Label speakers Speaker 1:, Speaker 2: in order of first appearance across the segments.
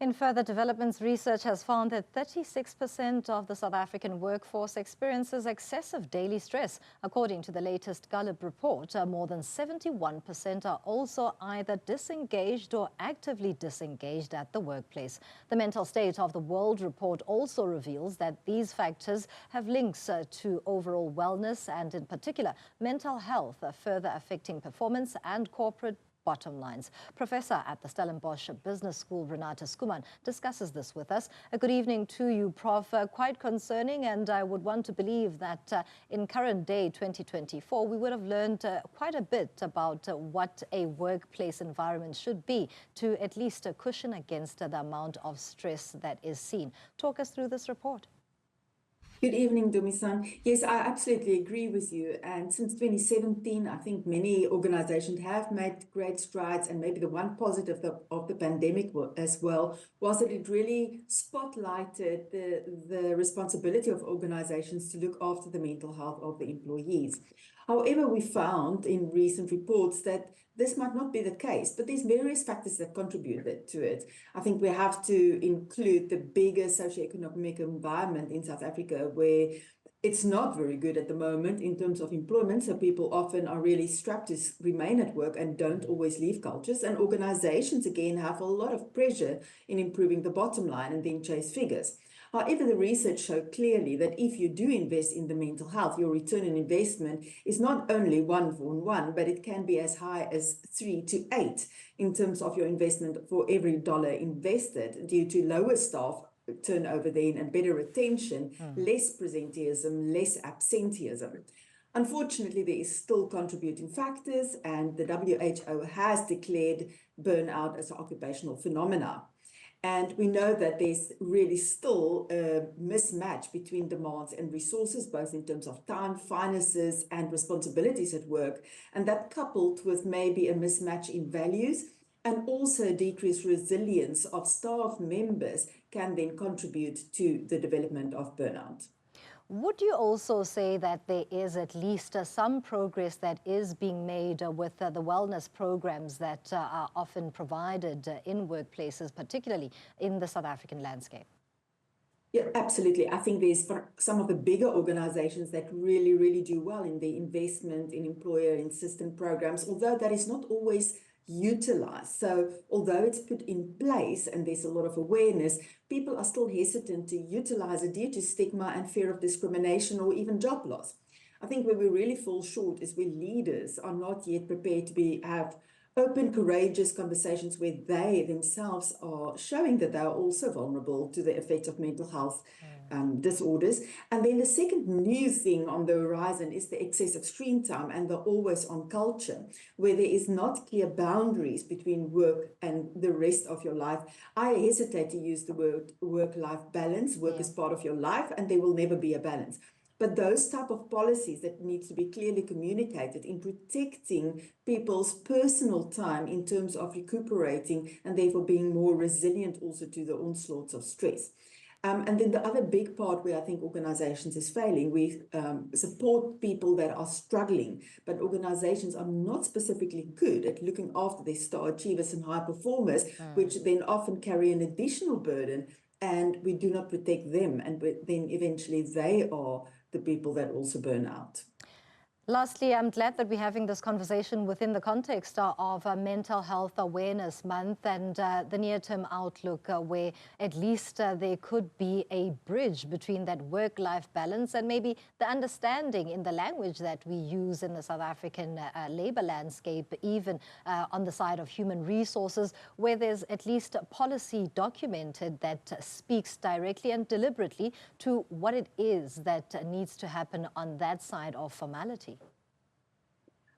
Speaker 1: In further developments, research has found that 36% of the South African workforce experiences excessive daily stress. According to the latest Gallup report, more than 71% are also either disengaged or actively disengaged at the workplace. The Mental State of the World report also reveals that these factors have links to overall wellness and, in particular, mental health, further affecting performance and corporate bottom lines. Professor at the Stellenbosch Business School, Renata Schoeman, discusses this with us. Good evening to you, Prof. Quite concerning, and I would want to believe that in current day 2024, we would have learned quite a bit about what a workplace environment should be to at least cushion against the amount of stress that is seen. Talk us through this report.
Speaker 2: Good evening, Dumisan. Yes, I absolutely agree with you. And since 2017, I think many organizations have made great strides. And maybe the one positive of the pandemic as well was that it really spotlighted the responsibility of organizations to look after the mental health of the employees. However, we found in recent reports that this might not be the case, but there's various factors that contributed to it. I think we have to include the bigger socioeconomic environment in South Africa, where it's not very good at the moment in terms of employment. So people often are really strapped to remain at work and don't always leave cultures. And organizations, again, have a lot of pressure in improving the bottom line and then chase figures. However, the research showed clearly that if you do invest in the mental health, your return on investment is not only 1-for-1, but it can be as high as 3 to 8 in terms of your investment for every dollar invested, due to lower staff turnover then and better retention, less presenteeism, less absenteeism. Unfortunately, there is still contributing factors, and the WHO has declared burnout as an occupational phenomena. And we know that there's really still a mismatch between demands and resources, both in terms of time, finances, and responsibilities at work. And that, coupled with maybe a mismatch in values and also decreased resilience of staff members, can then contribute to the development of burnout.
Speaker 1: Would you also say that there is at least some progress that is being made with the wellness programs that are often provided in workplaces, particularly in the South African landscape?
Speaker 2: Yeah, absolutely. I think there's some of the bigger organizations that really do well in the investment in employer assistance programs, although that is not always utilized. So although it's put in place and there's a lot of awareness, people are still hesitant to utilize it due to stigma and fear of discrimination or even job loss. I think where we really fall short is where leaders are not yet prepared to have open, courageous conversations where they themselves are showing that they are also vulnerable to the effects of mental health disorders. And then the second new thing on the horizon is the excessive screen time and the always-on culture, where there is not clear boundaries between work and the rest of your life. I hesitate to use the word work-life balance. Work is part of your life, and there will never be a balance. But those type of policies that needs to be clearly communicated in protecting people's personal time in terms of recuperating and therefore being more resilient also to the onslaughts of stress. And then the other big part where I think organizations is failing, we support people that are struggling, but organizations are not specifically good at looking after their star achievers and high performers, which then often carry an additional burden, and we do not protect them, and then eventually they are the people that also burn out.
Speaker 1: Lastly, I'm glad that we're having this conversation within the context of Mental Health Awareness Month and the near-term outlook, where at least there could be a bridge between that work-life balance and maybe the understanding in the language that we use in the South African labor landscape, even on the side of human resources, where there's at least policy documented that speaks directly and deliberately to what it is that needs to happen on that side of formality.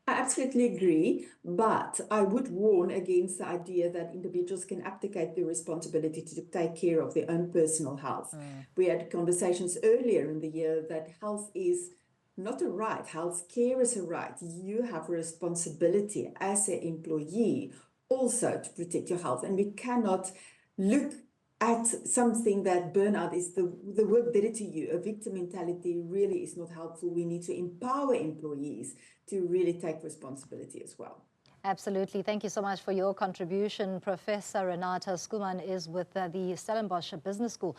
Speaker 2: I absolutely agree, but I would warn against the idea that individuals can abdicate their responsibility to take care of their own personal health. We had conversations earlier in the year that health is not a right, health care is a right. You have a responsibility as an employee also to protect your health, and we cannot look at something that burnout is the work did it to you. A victim mentality really is not helpful. We need to empower employees to really take responsibility as well.
Speaker 1: Absolutely. Thank you so much for your contribution. Professor Renata Schoeman is with the Stellenbosch Business School.